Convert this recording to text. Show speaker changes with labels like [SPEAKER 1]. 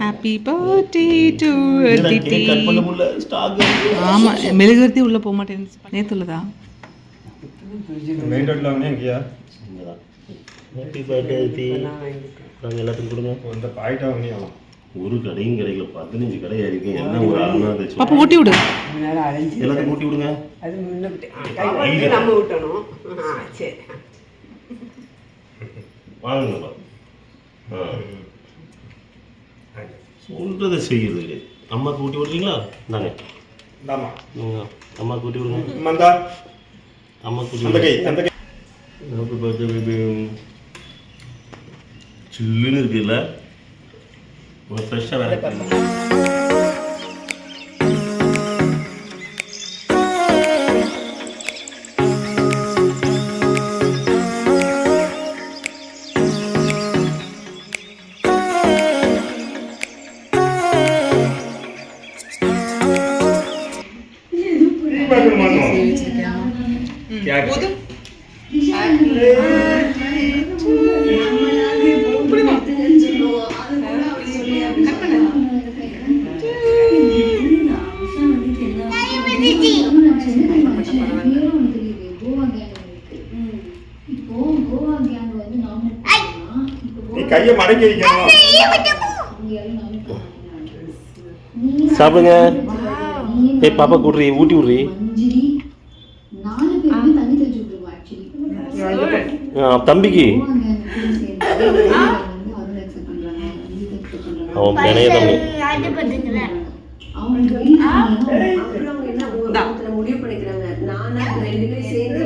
[SPEAKER 1] Happy birthday to Aditi. ஆமா மெழுகுவர்த்தி உள்ள போக மாட்டேன்னு நேத்து உள்ளதா
[SPEAKER 2] மெயின் ரோட்ல வாங்கினே எங்கயா
[SPEAKER 3] ஹாப்பி பர்த்டே அதித்தி. நாங்கள் எல்லாத்துக்கும் கொடுங்க.
[SPEAKER 2] இந்த பாயிட்டா வாங்கினே
[SPEAKER 3] ஒரு கடையும் கிடைக்கல, 15 கடை இருக்கு. என்ன ஒரு ஆளுனா
[SPEAKER 1] பாப்பா ஊட்டி விடு,
[SPEAKER 3] எல்லாத்தையும் ஊட்டி விடுங்க.
[SPEAKER 4] அது முன்ன நம்ம விட்டணும். சரி
[SPEAKER 3] வாங்குங்க. சொல்றதை செய்யுது. அம்மாவுக்கு ஊட்டி விடுறீங்களா? இந்தாங்க அம்மாவுக்கு ஊட்டி விடுங்க. அம்மாவுக்கு ஊட்டி சில்லுன்னு இருக்குல்ல, ஃப்ரெஷ்ஷாக வேலை
[SPEAKER 2] கையை மடக்கி வைக்கணும்.
[SPEAKER 3] சாப்பிடுங்க. ஏய் பாப்பா கூடுறி, ஊட்டி விடுறி. தம்பிக்கு அவன் பிணைய தம்பி
[SPEAKER 4] முடிவு பண்ணிக்கிறாங்க. நானா 2 பேரும் சேர்ந்து